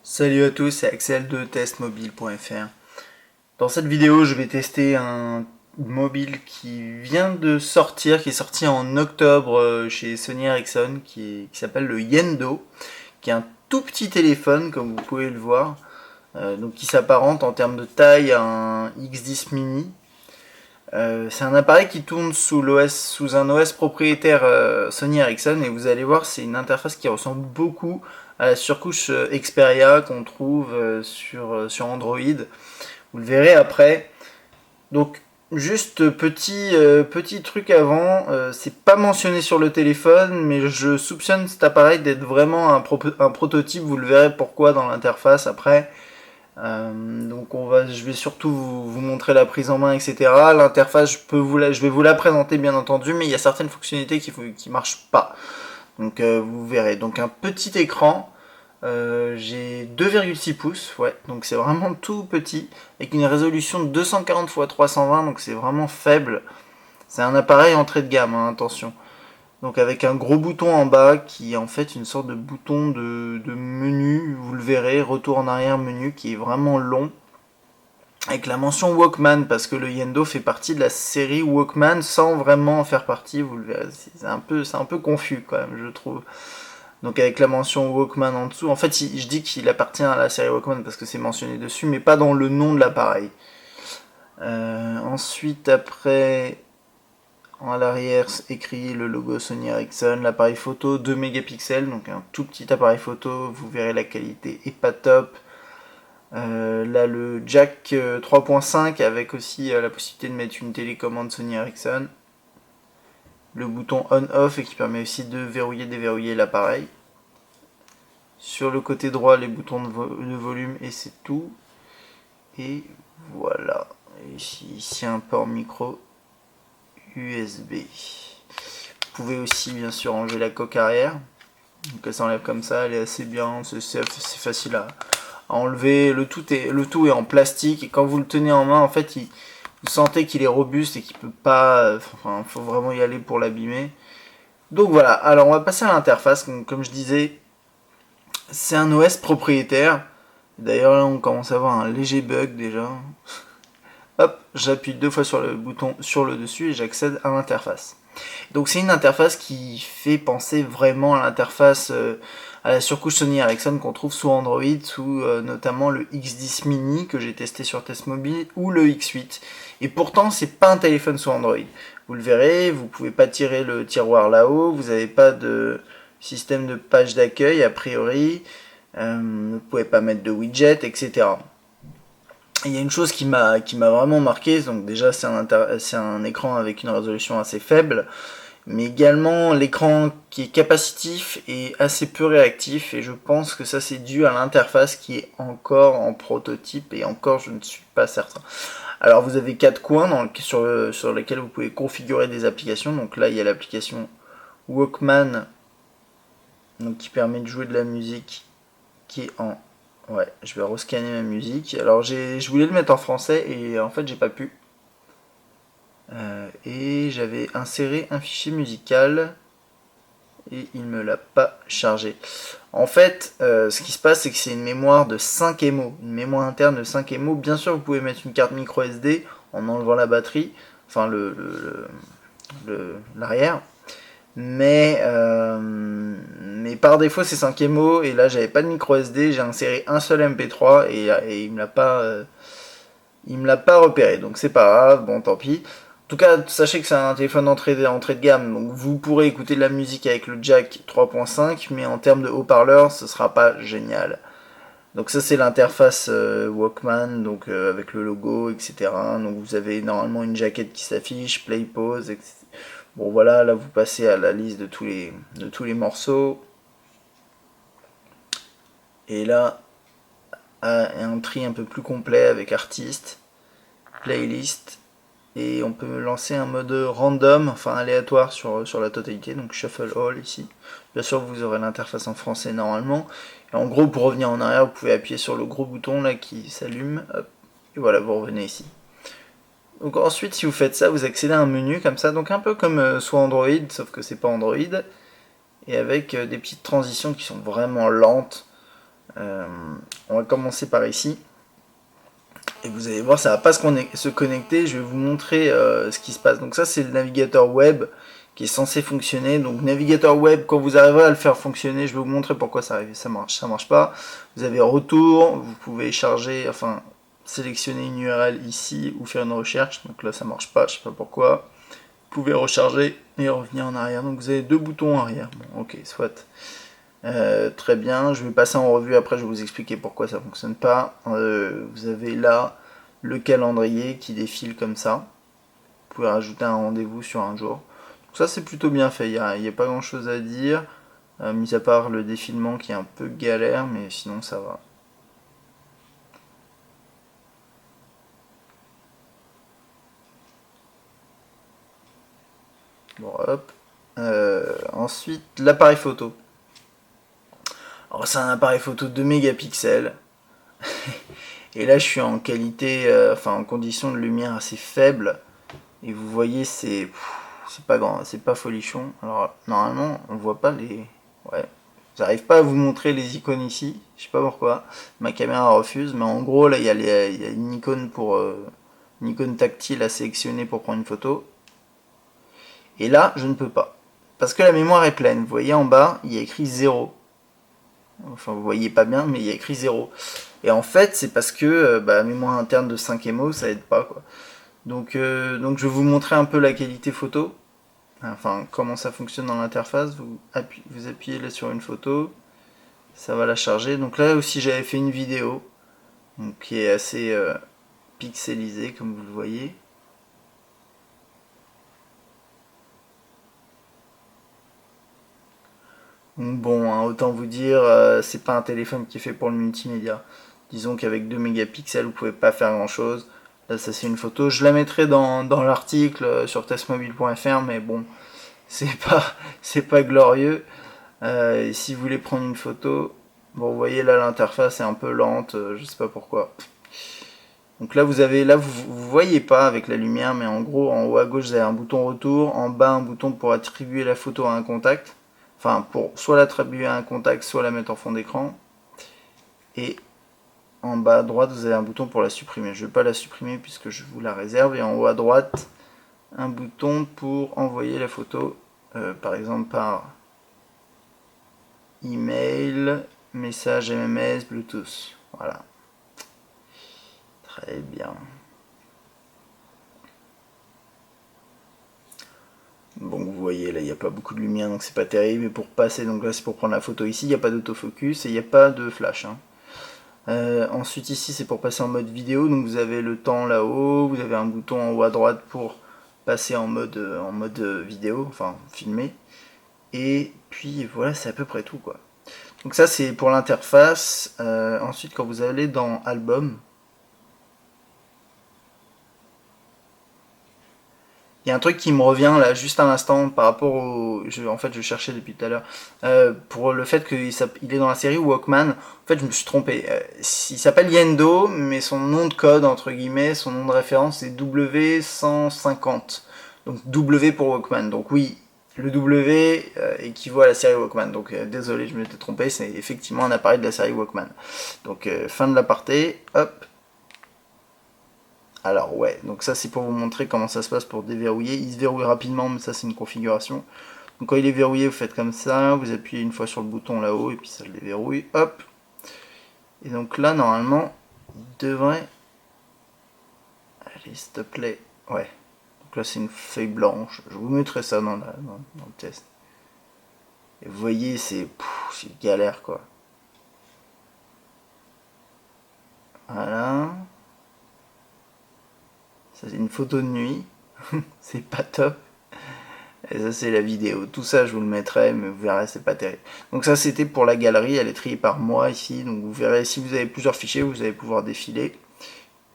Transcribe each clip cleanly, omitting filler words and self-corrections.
Salut à tous, c'est Axel de testmobile.fr. Dans cette vidéo, je vais tester un mobile qui vient de sortir, qui est sorti en octobre chez Sony Ericsson, qui s'appelle le Yendo, qui est un tout petit téléphone, comme vous pouvez le voir, donc qui s'apparente en termes de taille à un X10 mini. C'est un appareil qui tourne sous un OS propriétaire Sony Ericsson, et vous allez voir, c'est une interface qui ressemble beaucoup à la surcouche Xperia qu'on trouve sur Android. Vous le verrez après. Donc juste petit truc avant, c'est pas mentionné sur le téléphone, mais je soupçonne cet appareil d'être vraiment un prototype. Vous le verrez pourquoi dans l'interface après. Donc je vais surtout vous montrer la prise en main, etc. L'interface, je vais vous la présenter bien entendu, mais il y a certaines fonctionnalités qui marchent pas. Donc vous verrez. Donc un petit écran. J'ai 2,6 pouces, ouais, donc c'est vraiment tout petit, avec une résolution de 240 x 320, donc c'est vraiment faible. C'est un appareil entrée de gamme, hein, attention. Donc avec un gros bouton en bas qui est en fait une sorte de bouton de menu, vous le verrez, retour en arrière menu qui est vraiment long. Avec la mention Walkman, parce que le Yendo fait partie de la série Walkman sans vraiment en faire partie, vous le verrez, c'est un peu confus quand même, je trouve. Donc avec la mention Walkman en dessous, en fait je dis qu'il appartient à la série Walkman parce que c'est mentionné dessus, mais pas dans le nom de l'appareil. Ensuite après, à l'arrière écrit le logo Sony Ericsson, l'appareil photo 2 mégapixels, donc un tout petit appareil photo, vous verrez la qualité est pas top. Là le jack 3.5 avec aussi la possibilité de mettre une télécommande Sony Ericsson. Le bouton on-off et qui permet aussi de verrouiller, déverrouiller l'appareil. Sur le côté droit, les boutons de volume et c'est tout. Et voilà. Et ici un port micro USB. Vous pouvez aussi bien sûr enlever la coque arrière. Donc elle s'enlève comme ça, elle est assez bien, c'est facile à enlever. Le tout est en plastique et quand vous le tenez en main, en fait, vous sentez qu'il est robuste et qu'il peut pas. Enfin, il faut vraiment y aller pour l'abîmer. Donc voilà. Alors on va passer à l'interface. Comme je disais, c'est un OS propriétaire. D'ailleurs là on commence à avoir un léger bug déjà. Hop, j'appuie 2 fois sur le bouton sur le dessus et j'accède à l'interface. Donc c'est une interface qui fait penser vraiment à l'interface à la surcouche Sony Ericsson qu'on trouve sous Android, sous notamment le X10 mini que j'ai testé sur Test Mobile ou le X8. Et pourtant c'est pas un téléphone sous Android. Vous le verrez, vous pouvez pas tirer le tiroir là-haut, vous n'avez pas de système de page d'accueil a priori, vous ne pouvez pas mettre de widget, etc. Il y a une chose qui m'a vraiment marqué, donc déjà c'est un écran avec une résolution assez faible, mais également l'écran qui est capacitif et assez peu réactif, et je pense que ça c'est dû à l'interface qui est encore en prototype, et encore je ne suis pas certain. Alors vous avez 4 coins sur lesquels vous pouvez configurer des applications, donc là il y a l'application Walkman, donc qui permet de jouer de la musique, qui est en... Ouais, je vais rescanner ma musique. Alors je voulais le mettre en français et en fait j'ai pas pu. Et j'avais inséré un fichier musical et il me l'a pas chargé. En fait, ce qui se passe c'est que c'est une mémoire de 5 MO, une mémoire interne de 5 MO. Bien sûr vous pouvez mettre une carte micro SD en enlevant la batterie, enfin l'arrière. Mais par défaut c'est 5 MO et là j'avais pas de micro SD, j'ai inséré un seul MP3 et il me l'a pas repéré, donc c'est pas grave, bon tant pis. En tout cas sachez que c'est un téléphone entrée de gamme, donc vous pourrez écouter de la musique avec le jack 3.5, mais en termes de haut-parleurs ce sera pas génial. Donc ça c'est l'interface Walkman, donc avec le logo, etc. Donc vous avez normalement une jaquette qui s'affiche, play, pause, etc. Bon voilà, là vous passez à la liste de tous les morceaux. Et là, un tri un peu plus complet avec artiste, playlist. Et on peut lancer un mode random, enfin aléatoire sur la totalité, donc shuffle all ici. Bien sûr vous aurez l'interface en français normalement. Et en gros pour revenir en arrière, vous pouvez appuyer sur le gros bouton là qui s'allume. Et voilà, vous revenez ici. Donc ensuite si vous faites ça, vous accédez à un menu comme ça, donc un peu comme sous Android, sauf que c'est pas Android, et avec des petites transitions qui sont vraiment lentes. On va commencer par ici. Et vous allez voir, ça va pas se connecter. Je vais vous montrer ce qui se passe. Donc ça, c'est le navigateur web qui est censé fonctionner. Donc navigateur web, quand vous arriverez à le faire fonctionner, je vais vous montrer pourquoi ça marche pas. Vous avez retour, vous pouvez charger, enfin sélectionner une URL ici ou faire une recherche. Donc là, ça marche pas, je sais pas pourquoi. Vous pouvez recharger et revenir en arrière. Donc vous avez deux boutons arrière. Bon, ok, soit. Très bien, je vais passer en revue, après je vais vous expliquer pourquoi ça fonctionne pas. Vous avez là le calendrier qui défile comme ça. Vous pouvez rajouter un rendez-vous sur un jour. Donc ça c'est plutôt bien fait, il n'y a pas grand chose à dire, mis à part le défilement qui est un peu galère, mais sinon ça va. Bon hop. Ensuite l'appareil photo. Alors c'est un appareil photo 2 mégapixels. Et là je suis en qualité, en condition de lumière assez faible. Et vous voyez c'est pas grand, c'est pas folichon. Alors normalement on voit pas les... Ouais. J'arrive pas à vous montrer les icônes ici, je sais pas pourquoi. Ma caméra refuse, mais en gros là il y a une icône pour une icône tactile à sélectionner pour prendre une photo. Et là je ne peux pas. Parce que la mémoire est pleine. Vous voyez en bas, il y a écrit 0. Enfin vous voyez pas bien, mais il y a écrit 0. Et en fait c'est parce que la mémoire interne de 5 MO ça aide pas quoi. Donc je vais vous montrer un peu la qualité photo. Enfin, comment ça fonctionne dans l'interface. Vous appuyez là sur une photo, ça va la charger. Donc là aussi j'avais fait une vidéo donc, qui est assez pixelisée comme vous le voyez. Donc bon, hein, autant vous dire, c'est pas un téléphone qui est fait pour le multimédia. Disons qu'avec 2 mégapixels vous pouvez pas faire grand chose. Là ça c'est une photo, je la mettrai dans l'article sur testmobile.fr, mais bon, c'est pas glorieux. Si vous voulez prendre une photo, bon vous voyez là l'interface est un peu lente, je sais pas pourquoi. Donc là vous voyez pas avec la lumière, mais en gros en haut à gauche vous avez un bouton retour, en bas un bouton pour attribuer la photo à un contact, enfin pour soit l'attribuer à un contact, soit la mettre en fond d'écran, et en bas à droite vous avez un bouton pour la supprimer. Je vais pas la supprimer puisque je vous la réserve, et en haut à droite un bouton pour envoyer la photo, par exemple par email, message MMS, Bluetooth. Voilà. Très bien. Bon, vous voyez, là, il n'y a pas beaucoup de lumière, donc c'est pas terrible. Et pour passer, donc là, c'est pour prendre la photo ici, il n'y a pas d'autofocus et il n'y a pas de flash. Hein. Ensuite, ici, c'est pour passer en mode vidéo. Donc vous avez le temps là-haut, vous avez un bouton en haut à droite pour passer en mode vidéo, enfin, filmer. Et puis, voilà, c'est à peu près tout, quoi. Donc ça c'est pour l'interface. Ensuite quand vous allez dans album, il y a un truc qui me revient là juste un instant par rapport au... en fait je cherchais depuis tout à l'heure. Pour le fait qu'il est dans la série Walkman, en fait je me suis trompé. Il s'appelle Yendo, mais son nom de code entre guillemets, son nom de référence c'est W150. Donc W pour Walkman. Donc oui, le W équivaut à la série Walkman. Donc désolé, je m'étais trompé, c'est effectivement un appareil de la série Walkman. Donc fin de l'aparté, hop. Alors ouais, donc ça c'est pour vous montrer comment ça se passe pour déverrouiller. Il se verrouille rapidement, mais ça c'est une configuration. Donc quand il est verrouillé, vous faites comme ça, vous appuyez une fois sur le bouton là-haut et puis ça le déverrouille, hop. Et donc là normalement, il devrait... Allez, s'il te plaît, ouais. Donc là c'est une feuille blanche, je vous mettrai ça dans le test. Et vous voyez, c'est galère quoi. Voilà. Ça c'est une photo de nuit, c'est pas top. Et ça c'est la vidéo. Tout ça je vous le mettrai, mais vous verrez c'est pas terrible. Donc ça c'était pour la galerie, elle est triée par mois ici. Donc vous verrez si vous avez plusieurs fichiers, vous allez pouvoir défiler.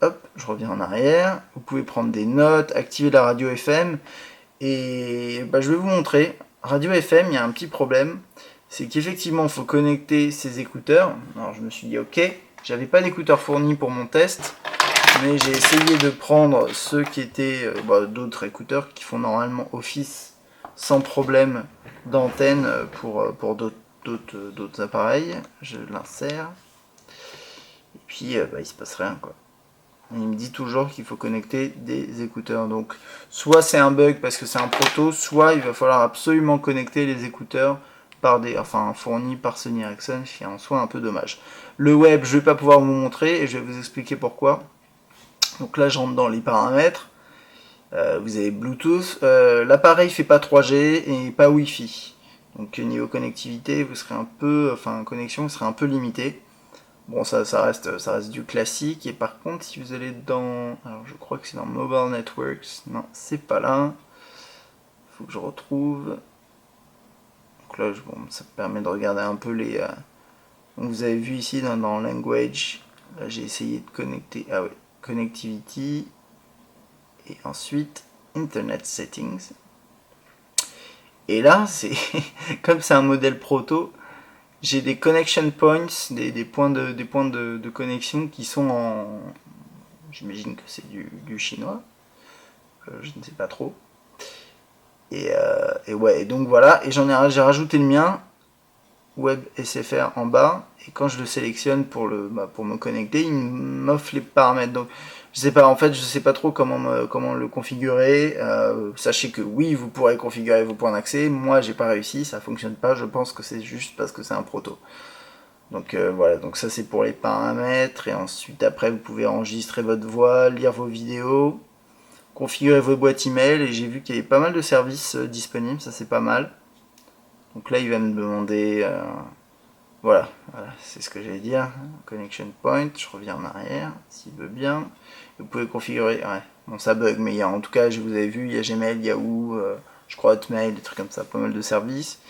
Hop, je reviens en arrière. Vous pouvez prendre des notes, activer la radio FM. Et je vais vous montrer. Radio FM, il y a un petit problème. C'est qu'effectivement il faut connecter ses écouteurs. Alors je me suis dit ok, j'avais pas d'écouteurs fournis pour mon test. Mais j'ai essayé de prendre ceux qui étaient d'autres écouteurs qui font normalement office sans problème d'antenne pour d'autres d'autres appareils. Je l'insère. Et puis il se passe rien quoi. Il me dit toujours qu'il faut connecter des écouteurs. Donc soit c'est un bug parce que c'est un proto, soit il va falloir absolument connecter les écouteurs fournis par Sony Ericsson, ce qui est en soi un peu dommage. Le web, je vais pas pouvoir vous montrer et je vais vous expliquer pourquoi. Donc là, je rentre dans les paramètres. Vous avez Bluetooth. L'appareil fait pas 3G et pas Wi-Fi. Donc niveau connectivité, vous serez connexion, vous serez un peu limité. Bon, ça reste du classique. Et par contre, si vous allez dans... Alors, je crois que c'est dans Mobile Networks. Non, c'est pas là. Faut que je retrouve. Donc là, ça me permet de regarder un peu les... Donc, vous avez vu ici dans Language. Là, j'ai essayé de connecter... Ah oui, Connectivity. Et ensuite, Internet Settings. Et là, c'est comme c'est un modèle proto, j'ai des connection points, des points de connexion qui sont en... J'imagine que c'est du chinois. Je ne sais pas trop. Et ouais, et donc voilà. Et j'ai rajouté le mien, Web SFR en bas. Et quand je le sélectionne pour me connecter, il m'offre les paramètres. Donc je sais pas, en fait, je sais pas trop comment le configurer. Sachez que oui, vous pourrez configurer vos points d'accès. Moi, j'ai pas réussi, ça fonctionne pas. Je pense que c'est juste parce que c'est un proto. Donc voilà, donc ça c'est pour les paramètres. Et ensuite, après, vous pouvez enregistrer votre voix, lire vos vidéos, configurer vos boîtes email. Et j'ai vu qu'il y avait pas mal de services disponibles, ça c'est pas mal. Donc là, il va me demander... Voilà, c'est ce que j'allais dire. Connection point, je reviens en arrière, s'il veut bien. Vous pouvez configurer, ouais, bon ça bug, mais en tout cas, vous avez vu, il y a Gmail, Yahoo, je crois Hotmail, des trucs comme ça, pas mal de services.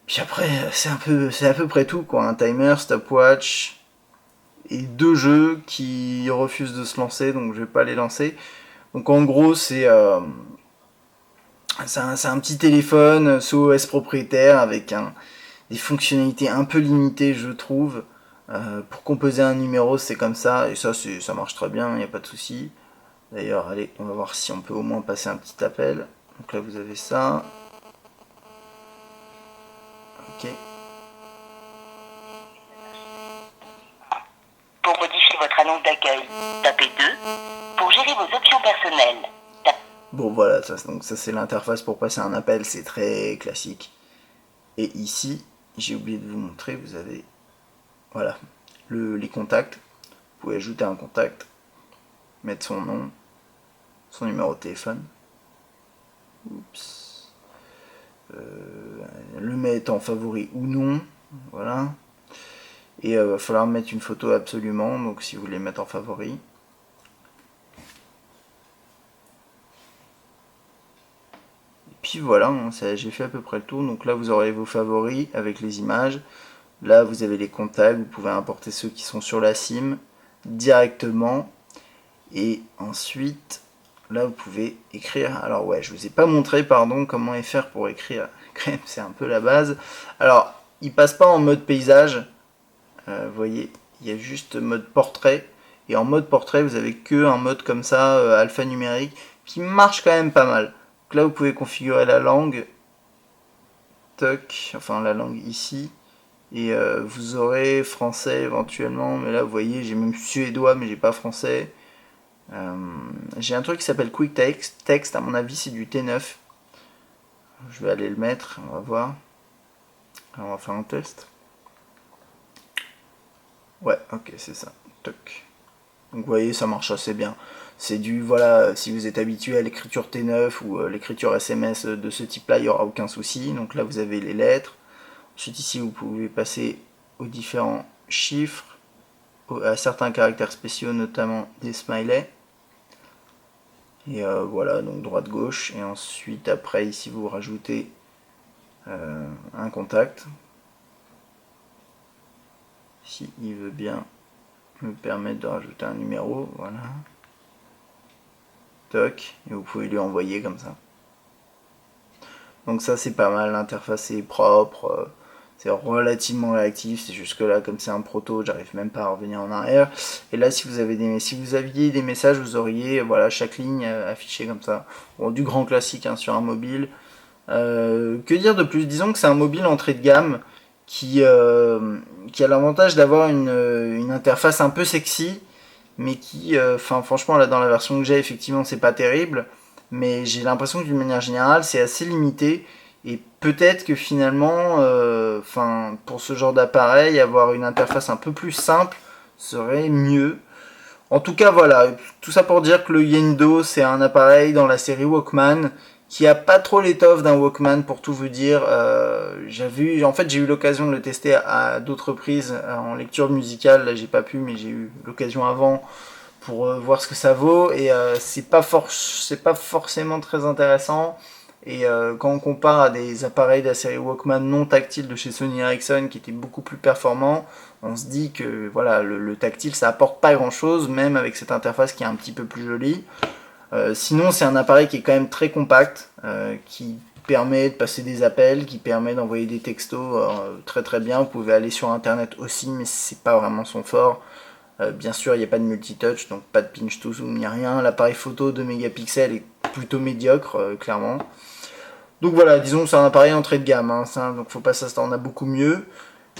Puis après, c'est à peu près tout, quoi. Un timer, stopwatch, et 2 jeux qui refusent de se lancer, donc je vais pas les lancer. Donc en gros, c'est un petit téléphone sous OS propriétaire avec des fonctionnalités un peu limitées, je trouve. Pour composer un numéro, c'est comme ça, et ça marche très bien, il n'y a pas de souci. D'ailleurs, allez, on va voir si on peut au moins passer un petit appel. Donc là, vous avez ça. Ok. Pour modifier votre annonce d'accueil, tapez 2. Pour gérer vos options personnelles, bon, voilà, donc ça c'est l'interface pour passer un appel, c'est très classique. Et ici, j'ai oublié de vous montrer, vous avez voilà, les contacts. Vous pouvez ajouter un contact, mettre son nom, son numéro de téléphone. Oups. Le mettre en favori ou non. Voilà. Et il va falloir mettre une photo absolument, donc si vous voulez mettre en favori. Et puis voilà, j'ai fait à peu près le tour. Donc là, vous aurez vos favoris avec les images. Là, vous avez les contacts, vous pouvez importer ceux qui sont sur la SIM directement. Et ensuite, là, vous pouvez écrire. Alors ouais, je vous ai pas montré, pardon, comment faire pour écrire. C'est un peu la base. Alors, il passe pas en mode paysage. Vous voyez, il y a juste mode portrait. Et en mode portrait, vous avez que un mode comme ça, alphanumérique, qui marche quand même pas mal. Donc là, vous pouvez configurer la langue. Toc, enfin la langue ici. Et vous aurez français éventuellement, mais là vous voyez j'ai même suédois mais j'ai pas français. J'ai un truc qui s'appelle Quick Text, à mon avis c'est du T9. Je vais aller le mettre, on va voir. Alors, on va faire un test. Ouais, ok, c'est ça. Toc. Donc vous voyez ça marche assez bien. C'est voilà, si vous êtes habitué à l'écriture T9 ou l'écriture SMS de ce type là, il n'y aura aucun souci. Donc là vous avez les lettres. Ensuite ici vous pouvez passer aux différents chiffres, à certains caractères spéciaux, notamment des smileys. Et voilà, donc droite-gauche. Et ensuite après ici vous rajoutez un contact. Si il veut bien me permettre de rajouter un numéro, voilà. Toc, et vous pouvez lui envoyer comme ça. Donc ça c'est pas mal, l'interface est propre. C'est relativement réactif, c'est jusque là comme c'est un proto, j'arrive même pas à revenir en arrière. Et là si vous aviez des messages, vous auriez voilà chaque ligne affichée comme ça. Bon, du grand classique hein, sur un mobile. Que dire de plus? Disons que c'est un mobile entrée de gamme qui a l'avantage d'avoir une interface un peu sexy, mais qui, franchement, là dans la version que j'ai, effectivement, c'est pas terrible, mais j'ai l'impression que d'une manière générale, c'est assez limité, et peut-être que finalement, pour ce genre d'appareil, avoir une interface un peu plus simple serait mieux. En tout cas, voilà, tout ça pour dire que le Yendo, c'est un appareil dans la série Walkman qui a pas trop l'étoffe d'un Walkman, pour tout vous dire. J'ai eu l'occasion de le tester à d'autres reprises en lecture musicale. Là, j'ai pas pu, mais j'ai eu l'occasion avant pour voir ce que ça vaut. Et c'est pas forcément très intéressant. Et quand on compare à des appareils de la série Walkman non tactile de chez Sony Ericsson qui étaient beaucoup plus performants, on se dit que voilà, le tactile ça apporte pas grand chose, même avec cette interface qui est un petit peu plus jolie. Sinon, c'est un appareil qui est quand même très compact, qui permet de passer des appels, qui permet d'envoyer des textos très très bien. Vous pouvez aller sur internet aussi, mais c'est pas vraiment son fort. Bien sûr, il n'y a pas de multitouch, donc pas de pinch to zoom, ni rien. L'appareil photo 2 mégapixels est plutôt médiocre, clairement. Donc voilà, disons que c'est un appareil entrée de gamme, hein, donc faut pas s'attendre à beaucoup mieux.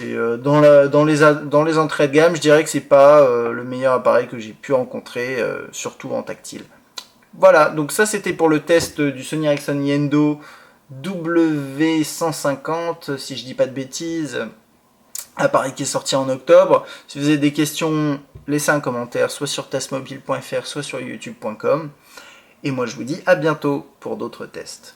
Et dans les entrées de gamme, je dirais que c'est pas le meilleur appareil que j'ai pu rencontrer, surtout en tactile. Voilà, donc ça c'était pour le test du Sony Ericsson Yendo W150, si je dis pas de bêtises, appareil qui est sorti en octobre. Si vous avez des questions, laissez un commentaire, soit sur testmobile.fr, soit sur youtube.com. Et moi je vous dis à bientôt pour d'autres tests.